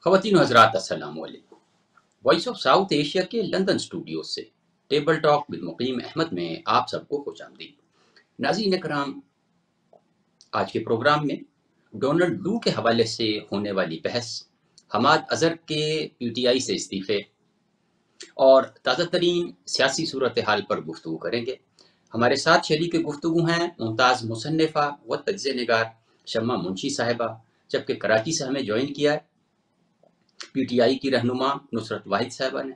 ख़वातीन हज़रात अस्सलाम वालेकुम। वॉइस ऑफ साउथ एशिया के लंदन स्टूडियो से टेबल टॉक विद मुकीम अहमद में आप सबको खुशामदीद। नाज़रीन कराम, आज के प्रोग्राम में डोनाल्ड लू के हवाले से होने वाली बहस, हमाद अजहर के पीटीआई से इस्तीफ़े और ताज़ा तरीन सियासी सूरत हाल पर गुफ्तगू करेंगे। हमारे साथ शरीक गुफ्तगू हैं मुमताज़ मुसन्निफ़ा व तज्ज़िया निगार शम्मा मुंशी साहिबा, जबकि कराची से हमें ज्वाइन किया है पीटीआई की रहनुमा नुसरत वाहिद साहिबा ने।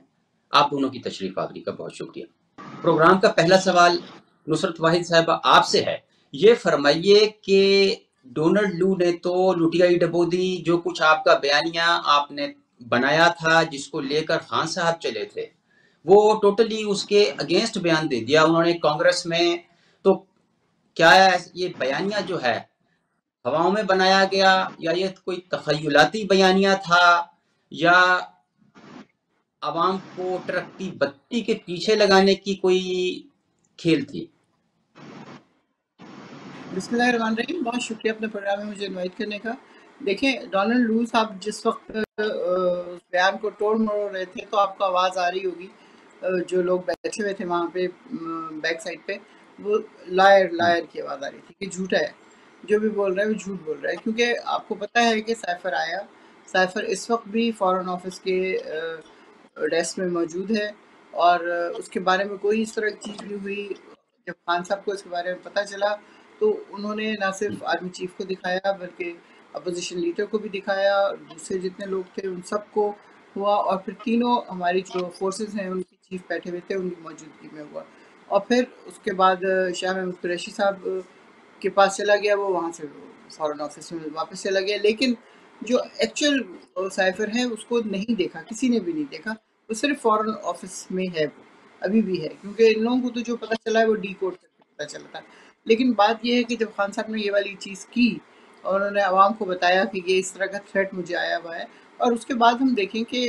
आप दोनों की तशरीफ आवरी का बहुत शुक्रिया। प्रोग्राम का पहला सवाल नुसरत वाहिद साहिबा आपसे है। ये फरमाइए कि डोनाल्ड लू ने तो लुटियाई डबोदी जो कुछ आपका बयानिया आपने बनाया था, जिसको लेकर खान साहब चले थे, वो टोटली उसके अगेंस्ट बयान दे दिया उन्होंने कांग्रेस में। तो क्या ये बयानिया जो है हवाओं में बनाया गया, या ये कोई तखयलाती बयानिया था, या अवाम को ट्रक की बत्ती के पीछे लगाने की कोई खेल थी? बिस्मिल्लाहिर्रहमानिर्रहीम। बहुत शुक्रिया अपने प्रोग्राम में मुझे इनवाइट करने का। देखें, डोनाल्ड लू साहब जिस वक्त उस बयान को तोड़ मरोड़ रहे थे, तो आपको आवाज़ आ रही होगी, जो लोग बैठे हुए थे वहाँ पे बैक साइड पे, वो लायर लायर की आवाज़ आ रही थी कि झूठा है, जो भी बोल रहा है वो झूठ बोल रहा है। क्योंकि आपको पता है कि साइफर आया, साइफर इस वक्त भी फॉरेन ऑफिस के डेस्क में मौजूद है, और उसके बारे में कोई इस तरह की चीज़ नहीं हुई। जब खान साहब को इसके बारे में पता चला, तो उन्होंने ना सिर्फ आर्मी चीफ को दिखाया, बल्कि अपोजिशन लीडर को भी दिखाया, दूसरे जितने लोग थे उन सबको हुआ, और फिर तीनों हमारी जो फोर्सेस हैं उनके चीफ बैठे हुए थे, उनकी मौजूदगी में हुआ। और फिर उसके बाद शाह महमूद कुरैशी साहब के पास चला गया, वो वहाँ से फॉरेन ऑफिस में वापस चला गया। लेकिन जो एक्चुअल साइफर है उसको नहीं देखा, किसी ने भी नहीं देखा। वो सिर्फ फॉरेन ऑफिस में है, वो अभी भी है, क्योंकि इन लोगों को तो जो पता चला है वो डी कोड करके पता चला था। लेकिन बात यह है कि जब खान साहब ने ये वाली चीज़ की और उन्होंने आवाम को बताया कि ये इस तरह का थ्रेट मुझे आया हुआ है, और उसके बाद हम देखें कि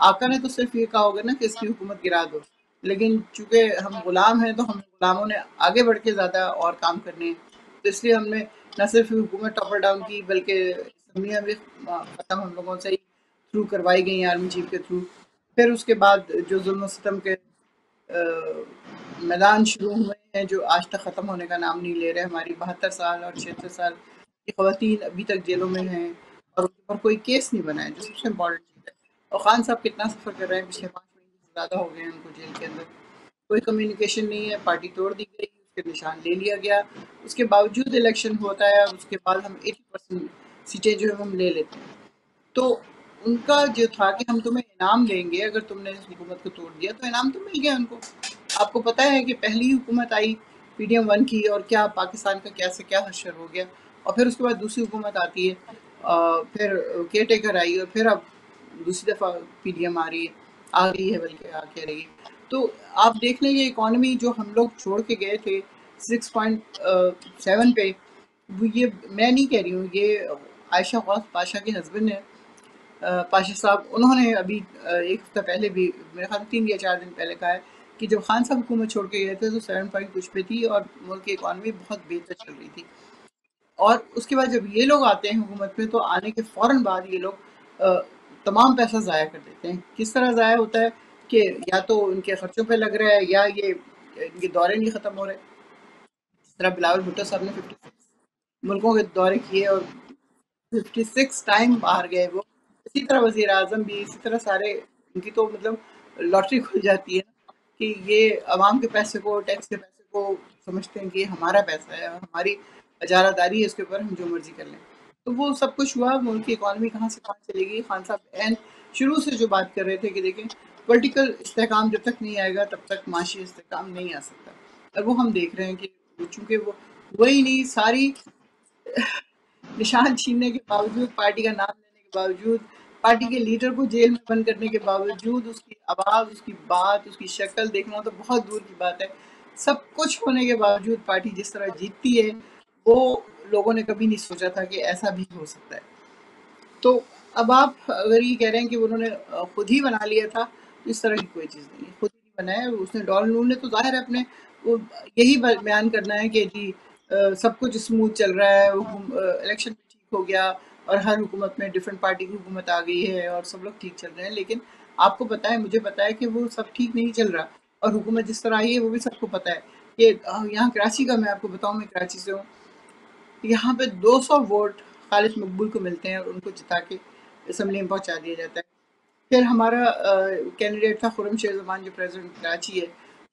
आका ने तो सिर्फ ये कहा होगा ना कि इसकी हुकूमत गिरा दो, लेकिन चूंकि हम गुलाम हैं तो हम गुलामों ने आगे बढ़ के ज़्यादा और काम करने हैं, तो इसलिए हमने न सिर्फ हुकूमत टॉपर डाउन की, बल्कि असम्बलियाँ भी ख़त्म हम लोगों से ही थ्रू करवाई गई आर्मी चीफ के थ्रू। फिर उसके बाद जो जुल्म सितम के मैदान शुरू हुए हैं, जो आज तक ख़त्म होने का नाम नहीं ले रहे। हमारी 72 साल और 76 साल की ख़वातीन अभी तक जेलों में हैं, और उन पर कोई केस नहीं बना है, जो सबसे इम्पोर्टेंट चीज़ है। और खान साहब कितना सफ़र कर रहे हैं, पिछले 5 महीने से ज़्यादा हो गए हैं उनको जेल के अंदर। कोई कम्युनिकेशन नहीं है, पार्टी तोड़ दी गई, उसके निशान ले लिया गया। उसके बावजूद इलेक्शन होता है, और उसके बाद हम 80% सीटें जो है हम ले लेते हैं। तो उनका जो था कि हम तुम्हें इनाम देंगे अगर तुमने इस हुकूमत को तोड़ दिया, तो इनाम तो मिल गया उनको। आपको पता है कि पहली हुकूमत आई पीडीएम वन की, और क्या पाकिस्तान का क्या से क्या हशर हो गया, और फिर उसके बाद दूसरी हुकूमत आती है, फिर केयर टेकर आई, और फिर अब दूसरी दफ़ा पीडीएम आ रही है, आ गई है, बल्कि आ के रही है। तो आप देख लें, ये इकॉनमी जो हम लोग छोड़ के गए थे 6.7 पे, वो ये मैं नहीं कह रही हूँ, ये आयशा गौस पाशा के हस्बैंड है, पाशा साहब, उन्होंने अभी एक हफ्ता पहले भी, मेरे ख्याल 3 या 4 दिन पहले कहा है कि जब खान साहब हुकूमत छोड़ के गए थे तो 7 पॉइंट कुछ पे थी, और मुल्क की इकॉनमी बहुत बेहतर चल रही थी। और उसके बाद जब ये लोग आते हैं हुकूमत में, तो आने के फ़ौरन बाद ये लोग तमाम पैसा ज़ाया कर देते हैं। किस तरह ज़ाया होता है कि या तो उनके खर्चों पे लग रहा है, या ये इनके दौरे नहीं ख़त्म हो रहे। जिस तरह बिलावल भुट्टो साहब ने 56 मुल्कों के दौरे किए और 56 टाइम बाहर गए वो। इसी तरह वज़ीर आज़म भी, इसी तरह सारे, उनकी तो मतलब लॉटरी खुल जाती है ना, कि ये अवाम के पैसे को, टैक्स के पैसे को समझते हैं कि ये हमारा पैसा है और हमारी इजारादारी है, इसके ऊपर हम जो मर्ज़ी कर लें। तो वो सब कुछ हुआ, मुल्क की इकॉनमी कहाँ से कहाँ चली गई। खान साहब एंड शुरू से जो बात कर रहे थे कि देखें, पॉलिटिकल इस्तेहकाम जब तक नहीं आएगा तब तक माशी इस्तेहकाम नहीं आ सकता, और वो हम देख रहे हैं कि चूँकि वो वही नहीं, सारी निशान छीनने के बावजूद, पार्टी का नाम लेने के बावजूद, पार्टी के लीडर को जेल में बंद करने के बावजूद, उसकी आवाज़, उसकी बात, उसकी शक्ल देखना तो बहुत दूर की बात है। सब कुछ होने के बावजूद पार्टी जिस तरह जीतती है, वो लोगों ने कभी नहीं सोचा था कि ऐसा भी हो सकता है। तो अब आप अगर ये कह रहे हैं कि उन्होंने खुद ही बना लिया था, तो इस तरह की कोई चीज़ नहीं है। खुद ही नहीं बनाया उसने। डोनाल्ड नून ने तो ज़ाहिर है अपने वो यही बयान करना है कि जी सब कुछ स्मूथ चल रहा है, इलेक्शन भी ठीक हो गया, और हर हुकूमत में डिफरेंट पार्टी की हुकूमत आ गई है और सब लोग ठीक चल रहे हैं, लेकिन आपको पता है, मुझे पता है कि वो सब ठीक नहीं चल रहा। और हुकूमत जिस तरह आई है वो भी सबको पता है कि यहाँ कराची का, मैं आपको बताऊँ, मैं कराची से हूँ, यहाँ पे 200 वोट खालिद मकबूल को मिलते हैं और उनको जिता के असम्बली में पहुँचा दिया जाता है। फिर हमारा कैंडिडेट था खुर्रम शेख ज़मान, जो प्रेसिडेंट कराची है,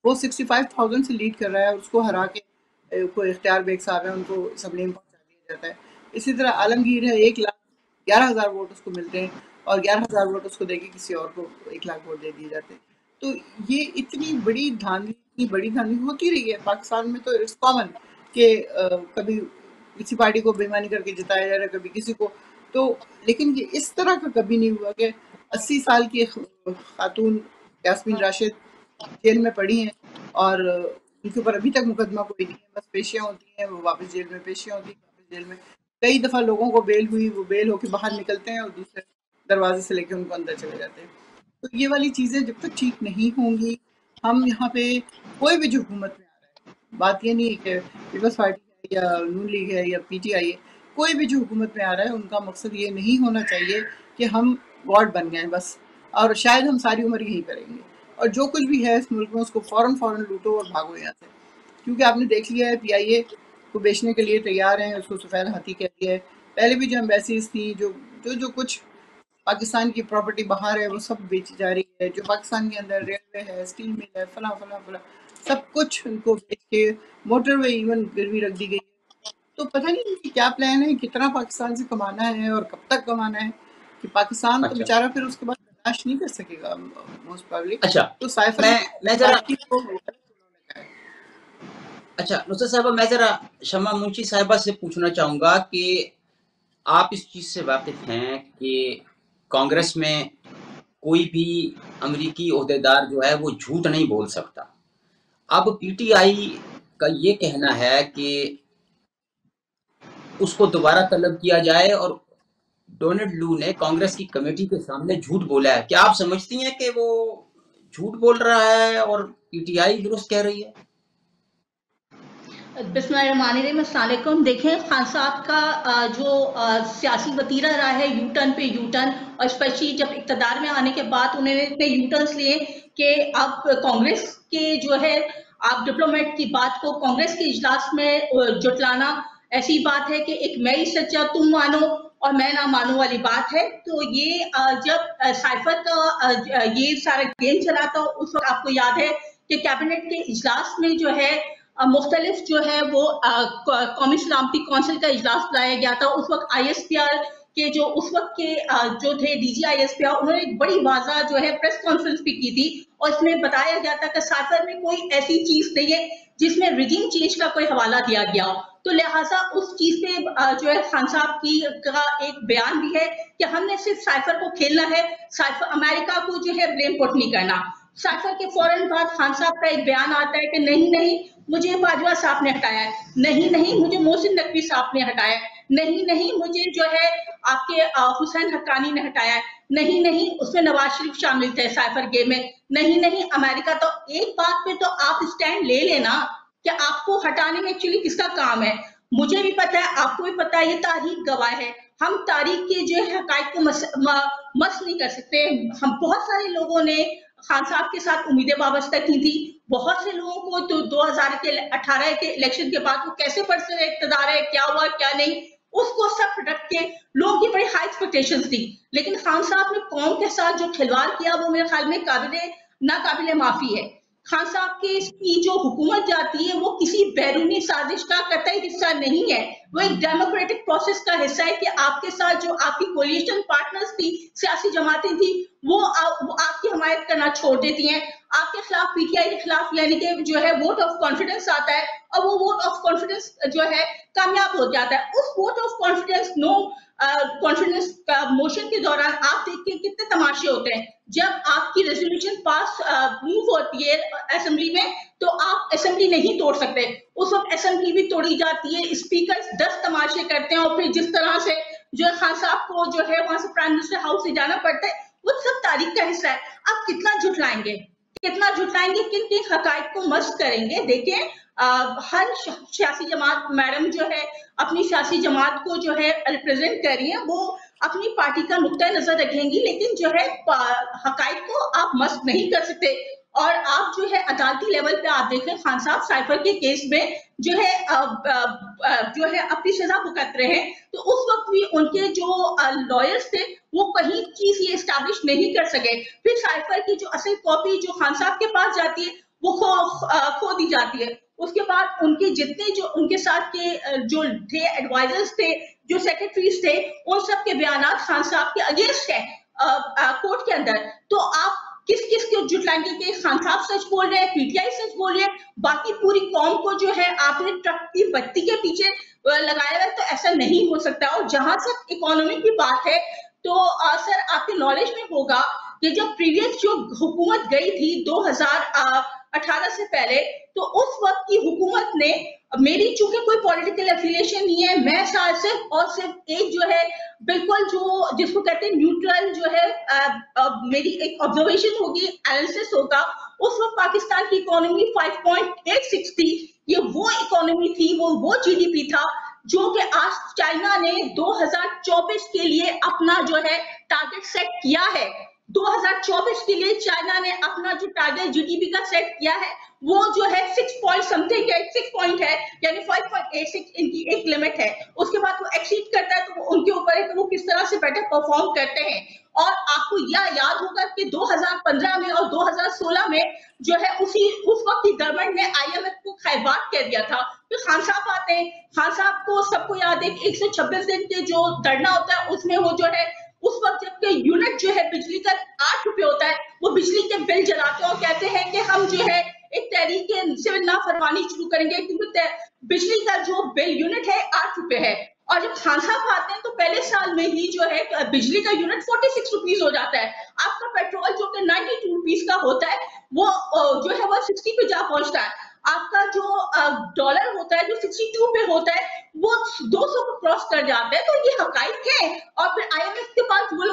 वो 65,000 से लीड कर रहा है और उसको हरा के कोई इख्तियार बेग साहब है, उनको असम्बली में पहुँचा दिया जाता है। इसी तरह आलमगीर है, 1,11,000 वोट उसको मिलते हैं और 11,000 वोट उसको देके किसी और को 1 लाख वोट दे दिए जाते हैं। तो ये इतनी बड़ी धांधली होती रही है पाकिस्तान में, तो इट्स कॉमन कि कभी किसी पार्टी को बेईमानी करके जिताया जा रहा है, कभी किसी को। तो लेकिन ये इस तरह का कभी नहीं हुआ कि 80 साल की खातून यास्मीन राशिद जेल में पड़ी हैं और उनके ऊपर अभी तक मुकदमा कोई नहीं है, बस पेशियां होती हैं, वो वापस जेल में, पेशियां होती हैं, वापस जेल में। कई दफ़ा लोगों को बेल हुई, वो बेल होके बाहर निकलते हैं और दूसरे दरवाजे से लेके उनको अंदर चले जाते हैं। तो ये वाली चीज़ें जब तक ठीक नहीं होंगी, हम यहाँ पे कोई भी जो हुकूमत में आ रहा है, बात ये नहीं है कि पीपल्स पार्टी है या नून लीग है या पीटीआई है, कोई भी जो हुकूमत में आ रहा है उनका मकसद ये नहीं होना चाहिए कि हम गॉड बन गए बस, और शायद हम सारी उम्र यही करेंगे और जो कुछ भी है इस मुल्क में उसको फ़ौरन लूटो और भागो यहाँ से। क्योंकि आपने देख लिया है, पीआईए को बेचने के लिए तैयार हैं, उसको सफ़ेद हाथी कह दिया है। पहले भी जो एम्बेसीज थी, जो कुछ पाकिस्तान की प्रॉपर्टी बाहर है वो सब बेची जा रही है, जो पाकिस्तान के अंदर रेलवे है, स्टील मिल है, फला फला फला, सब कुछ उनको बेच के मोटरवे इवन गिरवी रख दी गई है। तो पता नहीं इनकी क्या प्लान है, कितना पाकिस्तान से कमाना है और कब तक कमाना है, कि पाकिस्तान तो अच्छा बेचारा फिर उसके बाद बर्दाश्त नहीं कर सकेगा मोस्ट प्रोबेबली। अच्छा तो साइफर मैं जरा पार्टी को उन्होंने कहा है। अच्छा नुसरत साहबा, मैं जरा शमा मुंशी साहिबा से पूछना चाहूंगा कि आप इस चीज से वाकिफ हैं कि कांग्रेस में कोई भी अमरीकी ओहदेदार जो है वो झूठ नहीं बोल सकता। अब पीटीआई का ये कहना है कि उसको दोबारा तलब किया जाए और डोनाल्ड लू ने कांग्रेस की कमेटी के सामने झूठ बोला है। क्या आप समझती हैं कि वो झूठ बोल रहा है और पीटीआई दुरुस्त कह रही है? बिस्मिल्लाहिर्रहमानिर्रहीम, अस्सलाम वालेकुम। देखें, खान साहब का जो सियासी वतीरा रहा है, यू टर्न पे यू टर्न, और स्पेशली जब इक़्तिदार में आने के बाद उन्होंने इतने यू टर्न्स लिए कि अब कांग्रेस के जो है, आप डिप्लोमेट की बात को कांग्रेस के इजलास में जुटलाना ऐसी बात है कि एक मैं ही सच्चा तुम मानो और मैं ना मानो वाली बात है। तो ये जब साइफर का ये सारा गेम चला था, उस वक्त आपको याद है कि कैबिनेट के इजलास में जो है मुख्तलिफ जो है वो कौमी सलामती कौंसिल का इजलास बुलाया गया था। उस वक्त ISPR के जो उस वक्त के जो थे DG ISPR, उन्होंने एक बड़ी वाज़ा जो है प्रेस कॉन्फ्रेंस भी की थी और इसमें बताया गया था कि साइफर में कोई ऐसी चीज नहीं है जिसमें रिजीम चेंज का कोई हवाला दिया गया हो। तो लिहाजा उस चीज पे जो है खान साहब की का एक बयान भी है कि हमने सिर्फ साइफर को खेलना है, साइफर अमेरिका को जो है ब्लेम पुट नहीं करना। साइफर के फौरन बाद खान साहब का एक बयान आता है कि नहीं नहीं मुझे बाजवा साहब ने हटाया है, नहीं नहीं मुझे मोहसिन नकवी साहब ने हटाया है, नहीं नहीं मुझे जो है आपके हुसैन हक्कानी ने हटाया है, नहीं नहीं उसमें नवाज शरीफ शामिल थे साइफर गेम में, नहीं नहीं अमेरिका। तो एक बात पे तो आप स्टैंड ले लेना कि आपको हटाने में एक्चुअली किसका काम है। मुझे भी पता है, आपको भी पता है, ये तारीख गवाह है। हम तारीख के जो है हकायक को मस नहीं कर सकते। हम बहुत सारे लोगों ने खान साहब के साथ उम्मीदें वाबस्ता की थी। बहुत से लोगों को तो 2018 के इलेक्शन के बाद वो कैसे पढ़ से इक़्तिदार है, क्या हुआ क्या नहीं, उसको सब रख के लोगों की बड़ी हाई एक्सपेक्टेशंस थी। लेकिन खान साहब ने कौम के साथ जो खिलवाड़ किया वो मेरे ख्याल में नाकाबिले माफी है। खान साहब की जो हुकूमत जाती है वो किसी बैरूनी साजिश का कतई हिस्सा नहीं है, वो एक डेमोक्रेटिक प्रोसेस का हिस्सा है कि आपके साथ जो आपकी कोलिशन पार्टनर्स थी, सियासी जमातें थी, वो आपकी हमायत करना छोड़ देती हैं। आपके खिलाफ पीटीआई के खिलाफ यानी कि जो है वोट ऑफ कॉन्फिडेंस आता है और वो वोट ऑफ कॉन्फिडेंस जो है कामयाब हो जाता है। उस वोट ऑफ कॉन्फिडेंस कॉन्फिडेंस का मोशन के दौरान आप देखिए कितने तमाशे होते हैं। जब आपकी रेजोल्यूशन पास मूव होती है असेंबली में तो आप असेंबली नहीं तोड़ सकते, उस वक्त असेंबली भी तोड़ी जाती है, स्पीकर 10 तमाशे करते हैं और फिर जिस तरह से जो है खान साहब को जो है वहां से प्राइम मिनिस्टर हाउस से जाना पड़ता है, वो सब तारीख का हिस्सा है। आप कितना झुठलाएंगे, कितना जुटाएंगे, किन किन हकायक को मस्त करेंगे। देखें हर सियासी जमात, मैडम जो है अपनी सियासी जमात को जो है रिप्रेजेंट कर रही है, वो अपनी पार्टी का नुक्ता नजर रखेंगी, लेकिन जो है हकायक को आप मस्त नहीं कर सकते। और आप जो है अदालती लेवल पे आप देखें, खान साहब साइफर के केस में जो है अपनी सजा भुगत रहे हैं, तो उस वक्त भी उनके जो लॉयर्स थे वो कहीं चीज ये एस्टैब्लिश नहीं कर सके। फिर साइफर की जो असल कॉपी जो खान साहब के पास जाती है वो खो दी जाती है। उसके बाद उनके जितने जो उनके साथ के जो थे एडवाइजर्स थे, जो सेक्रेटरीज थे, उन सब के बयान खान साहब के अगेंस्ट है कोर्ट के अंदर। तो आप किस किस को जुटलाएंगे कि खान साहब सच बोल रहे हैं, पीटीआई सच बोल रहे हैं, बाकी पूरी कौम को जो है आपने ट्रक की बत्ती के पीछे लगाया है, तो ऐसा नहीं हो सकता। और जहां तक इकोनॉमी की बात है, तो सर आपके नॉलेज में होगा कि जब प्रीवियस जो हुकूमत गई थी 2018 से पहले, तो उस वक्त की हुकूमत ने, मेरी चूंकि कोई पॉलिटिकल एफिलिएशन नहीं है, मैं सिर्फ एक जो है बिल्कुल जो जिसको कहते हैं न्यूट्रल जो है मेरी एक ऑब्जर्वेशन होगी, एनालिसिस होगा। उस वक्त पाकिस्तान की इकोनॉमी 5.86 थी। ये वो इकोनॉमी थी, वो जीडीपी था जो कि आज चाइना ने 2024 के लिए अपना जो है टारगेट सेट किया है। 2024 के लिए चाइना ने अपना जो टारगेट जीडीपी का सेट किया है वो जो है 6 पॉइंट समथिंग है, 6 पॉइंट है, यानी 5.86 इनकी एक लिमिट है। उसके बाद वो एक्सीड करता है तो वो उनके ऊपर है कि वो किस तरह से बेटर परफॉर्म करते हैं। और आपको यह याद होगा कि 2015 में और 2016 में जो है उस वक्त की गवर्नमेंट ने आईएमएफ को खैबात कह दिया था। फिर खान साहब आते हैं, खान साहब को सबको याद है 126 दिन के जो धरना होता है उसमें वो जो है उस वक्त जबकि यूनिट जो है बिजली का 8 रुपए होता है, वो बिजली के बिल जलाते हैं और कहते हैं कि हम जो है एक तहरीक सिविल नाफरमानी शुरू करेंगे, क्योंकि बिजली का जो बिल यूनिट है 8 रुपए है। और जब खान साहब आते हैं तो पहले साल में ही जो है बिजली का यूनिट 46 रुपीज हो जाता है। आपका पेट्रोल जो कि 92 रुपीज का होता है वो जो है 160 पे जा पहुंचता है। आपका जो डॉलर होता है जो 62 पे होता है वो 200 को क्रॉस कर जाता है। तो ये हकाइक है। और फिर आईएमएफ के पास वो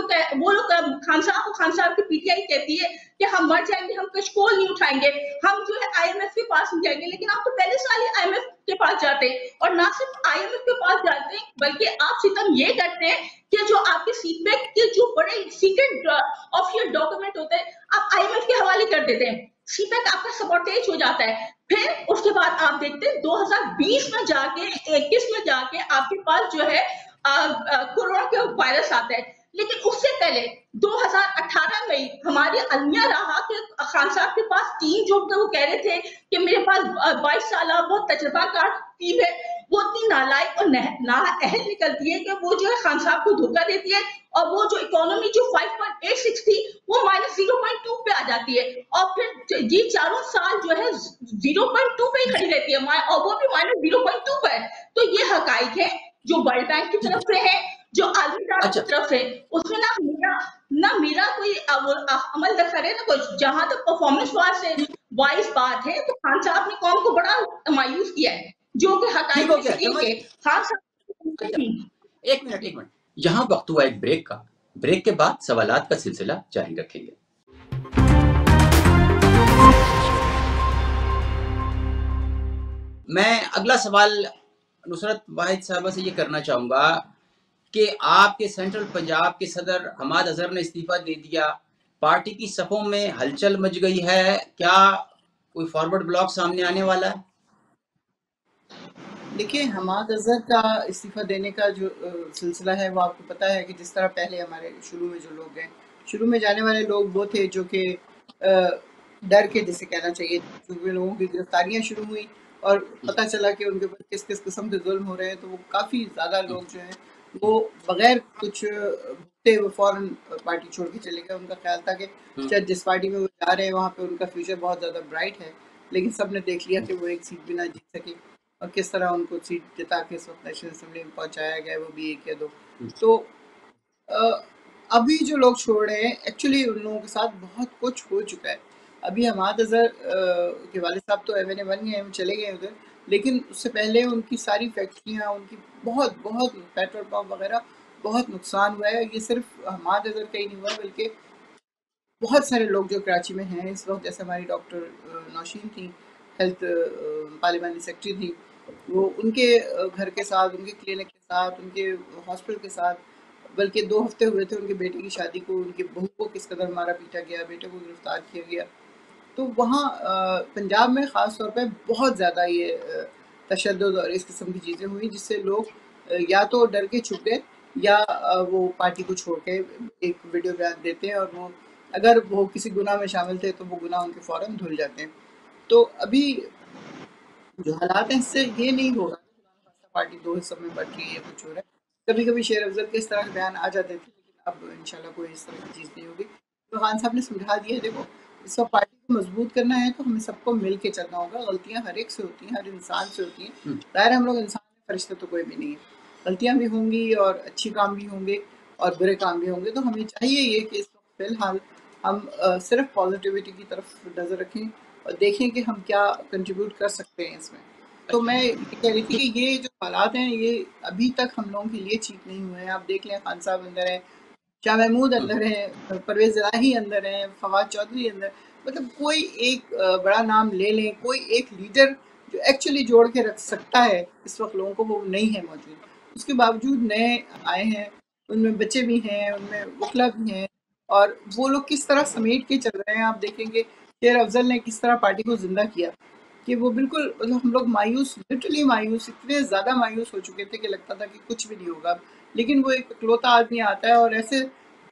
लोग खान साहब की पीटीआई कहती है कि हम मर जाएंगे, हम कशकोल नहीं उठाएंगे, हम जो है आईएमएफ के पास नहीं जाएंगे। लेकिन आप तो पहले साल ही आईएमएफ के पास जाते हैं, और ना सिर्फ आईएमएफ के पास जाते हैं बल्कि आप सितम ये करते हैं कि जो आपके सीटबैक के जो बड़े सीक्रेट ऑफिशियल डॉक्यूमेंट होते हैं आप आईएमएफ के हवाले कर देते हैं। सीटबैक आपका सबॉर्टेज हो जाता है। फिर उसके बाद आप देखते हैं 2020 में जाके 21 में जाके आपके पास जो है कोरोना के वायरस आता है। लेकिन उससे पहले 2018 में हमारे अलमिया रहा कि खान साहब के पास टीम जो वो कह रहे थे कि मेरे पास 22 साल बहुत तजुर्बाकार टीम है, वो इतनी नालायक और नाअहल निकलती है कि वो जो है खान साहब को धोखा देती है और वो जो इकोनॉमी जो 5.86 थी वो -0.2 पे आ जाती है। और फिर ये चारों साल जो है 0.2 पे ही खड़ी रहती है और वो भी -0.2 पे है। तो ये हकाइक है जो वर्ल्ड बैंक की तरफ से है, जो आलमी की तरफ से। उसमें ना मेरा कोई अमल दखल है ना कुछ। जहां तक परफॉर्मेंस वाइज बात है तो खान साहब ने कौम को बड़ा मायूस किया है, जो कि हकाइक में से एक है। खान साहब एक मिनट यहाँ वक्त हुआ एक ब्रेक का। ब्रेक के बाद सवालात का सिलसिला जारी रखेंगे। मैं अगला सवाल नुसरत वाहिद साहबा से ये करना चाहूंगा कि आपके सेंट्रल पंजाब के सदर हमाद अजहर ने इस्तीफा दे दिया, पार्टी की सफों में हलचल मच गई है, क्या कोई फॉरवर्ड ब्लॉक सामने आने वाला है? देखिए, हमाद अजहर का इस्तीफ़ा देने का जो सिलसिला है वो आपको पता है कि जिस तरह पहले हमारे शुरू में जो लोग गए, शुरू में जाने वाले लोग वो थे जो कि डर के, जिसे कहना चाहिए, क्योंकि लोगों की गिरफ्तारियाँ शुरू हुई और पता चला कि उनके ऊपर किस किस किस्म के जुल्म हो रहे हैं, तो वो काफ़ी ज़्यादा लोग जो हैं वो बगैर कुछ भुगते वो फ़ौरन पार्टी छोड़ के चले गए। उनका ख्याल था कि शायद जिस पार्टी में वो जा रहे हैं वहाँ पे उनका फ्यूचर बहुत ज़्यादा ब्राइट है, लेकिन सब ने देख लिया कि वो एक सीट भी ना जीत सके और किस तरह उनको सीट जिता के इस वक्त नेशनल असेंबली में पहुँचाया गया, वो भी 1 या 2। तो अभी जो लोग छोड़ रहे हैं एक्चुअली उन लोगों के साथ बहुत कुछ हो चुका है। अभी हमाद अजहर के वालिद साहब तो एमएनए बन गए हैं, चले गए उधर, लेकिन उससे पहले उनकी सारी फैक्ट्रियाँ, उनकी बहुत पेट्रोल पंप वगैरह बहुत नुकसान हुआ है। ये सिर्फ हमाद अजहर का ही नहीं हुआ बल्कि बहुत सारे लोग जो कराची में हैं इस वक्त, जैसे हमारी डॉक्टर नौशीन थी, हेल्थ पार्लिमानी सेक्रेटरी थी, वो उनके घर के साथ, उनके क्लिनिक के साथ, उनके हॉस्पिटल के साथ, बल्कि 2 हफ्ते हुए थे उनके बेटे की शादी को, उनकी बहू को किस कदर मारा पीटा गया, बेटे को गिरफ्तार किया गया। तो वहाँ पंजाब में ख़ास तौर पे बहुत ज़्यादा ये तशद्दुद और इस किस्म की चीज़ें हुई, जिससे लोग या तो डर के छुप गए या वो पार्टी को छोड़ के एक वीडियो बयान देते हैं, और वो अगर वो किसी गुनाह में शामिल थे तो वो गुनाह उनके फ़ौरन धुल जाते हैं। तो अभी जो हालात हैं इससे ये नहीं हो रहा कि खुदा न खास्ता पार्टी 2 हिस्सों में बँट रही है, कुछ हो रहा है। कभी-कभी शेर अफ़ज़ल के इस तरह के बयान आ जाते थे, लेकिन अब इंशाल्लाह कोई इस तरह की चीज़ नहीं होगी। तो खान साहब ने समझा दिया, देखो इस वक़्त पार्टी को मज़बूत करना है तो हमें सबको मिल के चलना होगा। गलतियाँ हर एक से होती हैं, हर इंसान से होती हैं। ज़ाहिर है हम लोग इंसान हैं, फ़रिश्ता तो कोई भी नहीं है। गलतियाँ भी होंगी और अच्छे काम भी होंगे और बुरे काम भी होंगे। तो हमें चाहिए ये कि इस वक़्त फ़िलहाल हम सिर्फ़ पॉज़िटिविटी की तरफ नज़र रखें और देखें कि हम क्या कंट्रीब्यूट कर सकते हैं इसमें। तो मैं ये कह रही थी कि ये जो हालात हैं ये अभी तक हम लोगों के लिए ठीक नहीं हुए हैं। आप देख लें, खान साहब अंदर हैं, शाह महमूद अंदर हैं, परवेज़ इलाही अंदर हैं, फवाद चौधरी अंदर, मतलब कोई एक बड़ा नाम ले लें, कोई एक लीडर जो एक्चुअली जोड़ के रख सकता है इस वक्त लोगों को, वो नहीं है मौजूद। उसके बावजूद नए आए हैं, उनमें बच्चे भी हैं, उनमें वकला भी हैं, और वो लोग किस तरह समेट के चल रहे हैं। आप देखेंगे शेर अफजल ने किस तरह पार्टी को जिंदा किया, कि वो बिल्कुल, मतलब हम लोग मायूस, लिटरली मायूस, इतने ज़्यादा मायूस हो चुके थे कि लगता था कि कुछ भी नहीं होगा। लेकिन वो एक इकलौता आदमी आता है और ऐसे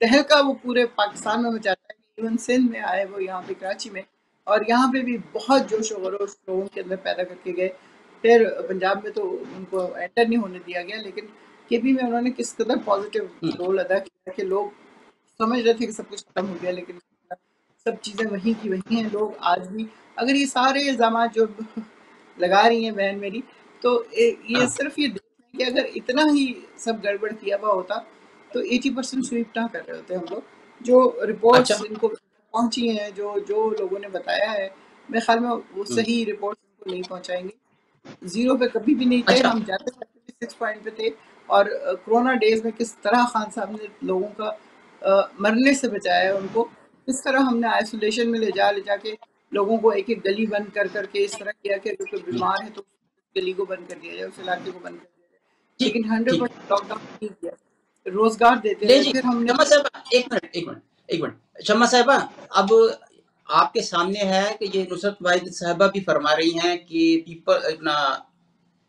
तहलका वो पूरे पाकिस्तान में मचाता है कि इवन सिंध में आए वो, यहाँ पे कराची में, और यहाँ पे भी बहुत जोश व खरोश लोगों के अंदर पैदा करके गए। फिर पंजाब में तो उनको एंटर नहीं होने दिया गया, लेकिन केपी में उन्होंने किस कदर पॉजिटिव रोल अदा किया कि लोग समझ रहे थे कि सब कुछ खत्म हो गया, लेकिन सब चीज़ें वहीं की वहीं हैं। लोग आज भी, अगर ये सारे इल्ज़ाम जो लगा रही हैं बहन मेरी, तो ये सिर्फ ये देख रहे हैं कि अगर इतना ही सब गड़बड़ किया हुआ होता तो 80% स्वीप ना कर रहे होते हम लोग। जो अच्छा। रिपोर्ट्स इनको पहुंची हैं, जो जो लोगों ने बताया है, मेरे ख्याल में वो सही रिपोर्ट्स इनको नहीं पहुंचाएंगे। ज़ीरो पे कभी भी नहीं थे, अच्छा। हम जाते जाते भी 6 पॉइंट पे थे। और कोरोना डेज़ में किस तरह खान साहब ने लोगों का मरने से बचाया है उनको, किस तरह हमने आइसोलेशन में ले जाके लोगों को एक-एक गली बंद कर के इस तरह किया कि अगर कोई बीमार है तो उस गली को बंद कर दिया जाए, उस इलाके को बंद कर दिया जाए। ठीक लेकिन ठीक 100% लॉकडाउन नहीं किया, रोज़गार देते ले रहे। जी। फिर हमने शम्मा साहबा, एक मिनट शम्मा साहबा, अब आपके सामने है कि ये नुसरत वाहिद साहबा भी फरमा रही हैं कि पीपल अपना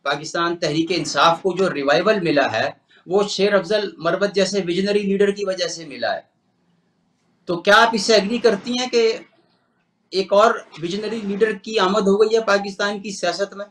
पाकिस्तान तहरीक इंसाफ को जो रिवाइवल मिला है वो शेर अफजल मरवत जैसे विजनरी लीडर की वजह से मिला है। तो क्या आप इससे एग्री करती हैं कि एक और विजनरी लीडर की आमद हो गई है पाकिस्तान की सियासत में?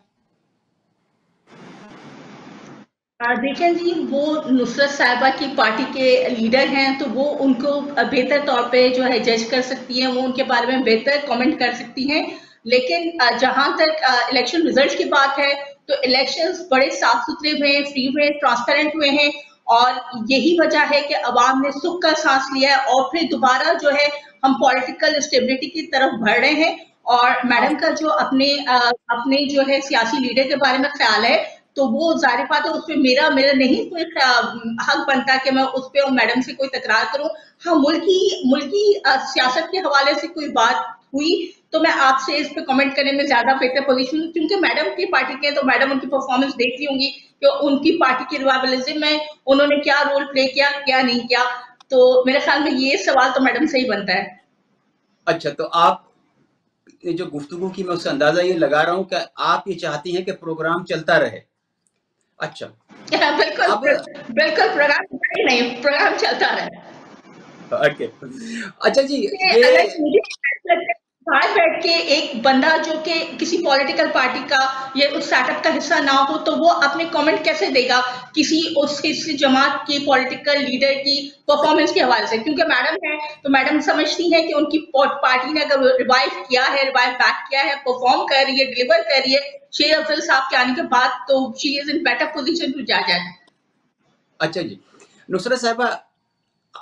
देखें जी, वो नुसरत साहिबा की पार्टी के लीडर हैं, तो वो उनको बेहतर तौर पे जो है जज कर सकती हैं, वो उनके बारे में बेहतर कमेंट कर सकती हैं। लेकिन जहां तक इलेक्शन रिजल्ट की बात है, तो इलेक्शंस बड़े साफ सुथरे हुए, फ्री हुए, ट्रांसपेरेंट हुए हैं, और यही वजह है कि अवाम ने सुख का सांस लिया है और फिर दोबारा जो है हम पॉलिटिकल स्टेबिलिटी की तरफ बढ़ रहे हैं। और मैडम का जो अपने जो है सियासी लीडर के बारे में ख्याल है, तो वो ज़ाहिर बात है, उसपे मेरा मेरा नहीं कोई हक बनता कि मैं उस पे मैडम से कोई तकरार करूं। हाँ, मुल्की सियासत के हवाले से कोई बात हुई तो मैं आपसे इस पे कमेंट करने में ज्यादा बेहतर पोजीशन हूँ, क्योंकि मैडम की पार्टी के, तो मैडम उनकी परफॉर्मेंस देख रही होंगी कि उनकी पार्टी की रिवाइवलिज्म में उन्होंने क्या रोल प्ले किया, क्या नहीं किया। तो मेरे ख्याल में ये सवाल तो मैडम से ही बनता है। अच्छा, तो आप जो गुफ्तगू की मैं उससे अंदाजा ये लगा रहा हूँ कि आप ये चाहती हैं कि प्रोग्राम चलता रहे। अच्छा, बिल्कुल अब बिल्कुल, प्रोग्राम चलता रहे। ओके, अच्छा जी, ये अगर मुझे बाहर बैठ के एक बंदा जो कि किसी पॉलिटिकल पार्टी का या उस सेटअप का हिस्सा ना हो, तो वो अपने कमेंट कैसे देगा किसी उस हिस्से जमात के पॉलिटिकल लीडर की परफॉर्मेंस के हवाले से? क्योंकि मैडम है तो मैडम समझती है कि उनकी पार्टी ने अगर रिवाइव किया है, रिवाइव बैक किया है, परफॉर्म कर रही है, डिलीवर कर रही है शेर अफजल साहब के आने के बाद, तो she is in better position to जज इट। अच्छा जी, नुसरत साहिबा,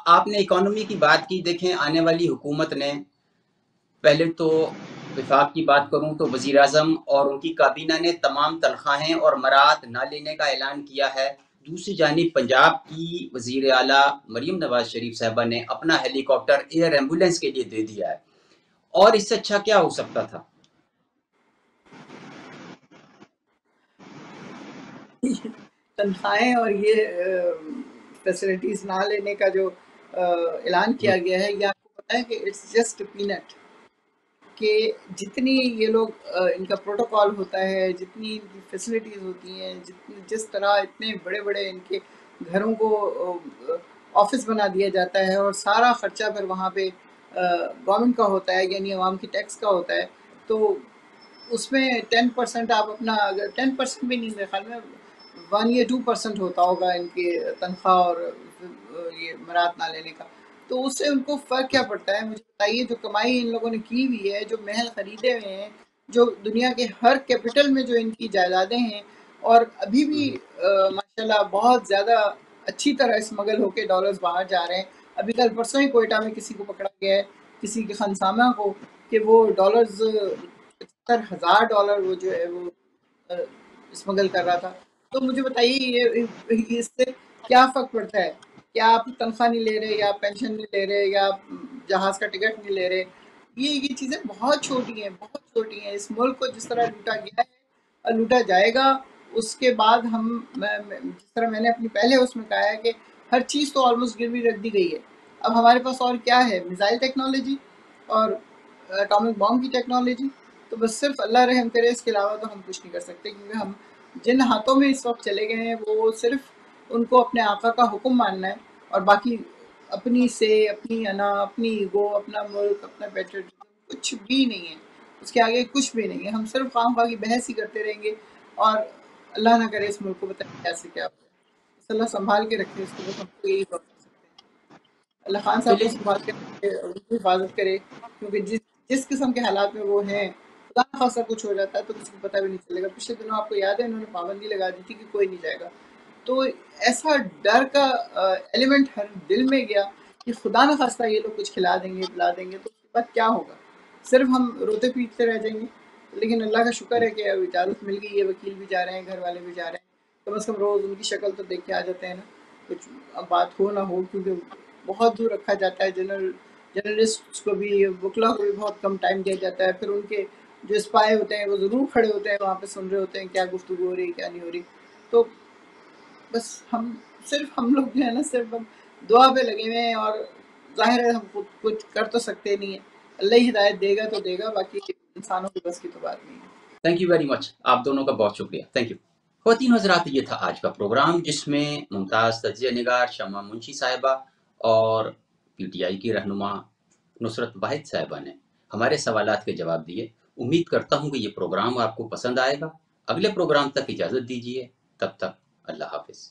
आपने इकोनॉमी की बात की। देखें, आने वाली हुकूमत ने, पहले तो विफाक की बात करूं तो वज़ीर आज़म और उनकी काबीना ने तमाम तनख्वाहें और मराद ना लेने का ऐलान किया है। दूसरी जानिब पंजाब की वज़ीर आला मरीम नवाज शरीफ साहिबा ने अपना हेलीकॉप्टर एयर एम्बुलेंस के लिए दे दिया है, और इससे अच्छा क्या हो सकता था? तनख्वाहें और ये फैसिलिटीज़ ना लेने का जो ऐलान किया गया है, ये आपको पता है कि इट्स जस्ट पीनट। कि जितनी ये लोग इनका प्रोटोकॉल होता है, जितनी इनकी फैसिलिटीज़ होती हैं, जितनी जिस तरह इतने बड़े-बड़े इनके घरों को ऑफ़िस बना दिया जाता है और सारा ख़र्चा फिर वहाँ पे गवर्नमेंट का होता है, यानी अवाम की टैक्स का होता है। तो उसमें 10% आप अपना, अगर 10% भी नहीं, मेरे ख़्याल में 1 या 2% होता होगा इनकी तनख्वाह और ये मरात ना लेने का। तो उससे उनको फ़र्क क्या पड़ता है? मुझे बताइए। जो कमाई इन लोगों ने की हुई है, जो महल खरीदे हुए हैं, जो दुनिया के हर कैपिटल में जो इनकी जायदादें हैं, और अभी भी माशाल्लाह बहुत ज़्यादा अच्छी तरह स्मगल होके डॉलर्स बाहर जा रहे हैं। अभी कल परसों ही कोयटा में किसी को पकड़ा गया है, किसी के खानसामा को, कि वो डॉलर्स $75,000 वो जो है वो स्मगल कर रहा था। तो मुझे बताइए, ये इससे क्या फ़र्क पड़ता है? क्या आप तनख्वाह नहीं ले रहे, या आप पेंशन नहीं ले रहे, या आप जहाज़ का टिकट नहीं ले रहे? ये चीज़ें बहुत छोटी हैं, बहुत छोटी हैं। इस मुल्क को जिस तरह लूटा गया है और लूटा जाएगा, उसके बाद मैं जिस तरह मैंने अपनी पहले उसमें कहा है कि हर चीज़ तो ऑलमोस्ट गिरवी रख दी गई है। अब हमारे पास और क्या है? मिसाइल टेक्नोलॉजी और एटॉमिक बॉम्ब की टेक्नोलॉजी। तो बस सिर्फ अल्लाह रहम करे, इसके अलावा तो हम कुछ नहीं कर सकते, क्योंकि हम जिन हाथों में इस वक्त चले गए हैं, वो सिर्फ उनको अपने आका का हुक्म मानना है, और बाकी अपनी से, अपनी अना, अपनी ईगो, अपना मुल्क, अपना पेट्रियटिज्म कुछ भी नहीं है। उसके आगे कुछ भी नहीं है। हम सिर्फ खामखा की बहस ही करते रहेंगे, और अल्लाह ना करे इस मुल्क को बताए कैसे क्या हो जाए। बस अल्लाह संभाल के रखे इसको, बस हमको यही दुआ कर सकते हैं। अल्लाह खान साहब को चलिए। संभाल के रखे और उनकी हिफाजत करे, क्योंकि जिस जिस किस्म के हालात में वो हैं, खुदा न खासा कुछ हो जाता है तो किसी को पता भी नहीं चलेगा। पिछले दिनों आपको याद है, इन्होंने पाबंदी लगा दी थी कि कोई नहीं जाएगा। तो ऐसा डर का एलिमेंट हर दिल में गया कि खुदा न खास्ता ये लोग कुछ खिला देंगे, पिला देंगे, तो उसके बाद क्या होगा? सिर्फ हम रोते पीटते रह जाएंगे। लेकिन अल्लाह का शुक्र है कि अब इजाज़त मिल गई है, वकील भी जा रहे हैं, घर वाले भी जा रहे हैं। कम से कम रोज़ उनकी शक्ल तो देख के आ जाते हैं ना, कुछ अब बात हो ना हो, क्योंकि बहुत दूर रखा जाता है। जर्नलिस्ट्स को भी, वकला को भी बहुत कम टाइम दिया जाता है। फिर उनके जो स्पाई होते हैं वो ज़रूर खड़े होते हैं वहाँ पे, सुन रहे होते हैं क्या गुफ्तगू हो रही है, क्या नहीं हो रही। तो बस हम लोग जो है ना, सिर्फ हम दुआ पे लगे हुए हैं, और ज़ाहिर है हम कुछ कर तो सकते नहीं है। अल्लाह ही हिदायत देगा तो देगा, बाकी इंसानों के बस की तो बात नहीं है। थैंक यू वेरी मच, आप दोनों का बहुत शुक्रिया। Thank you. ख़वातीन हज़रात, ये था आज का प्रोग्राम, जिसमें मुमताज़ तज्ज़िया निगार शमा मुंशी साहिबा और पीटीआई की रहनुमा नुसरत वाहिद साहिबा ने हमारे सवालात के जवाब दिए। उम्मीद करता हूँ कि ये प्रोग्राम आपको पसंद आएगा। अगले प्रोग्राम तक इजाज़त दीजिए, तब तक अल्लाह हाफ़िज़।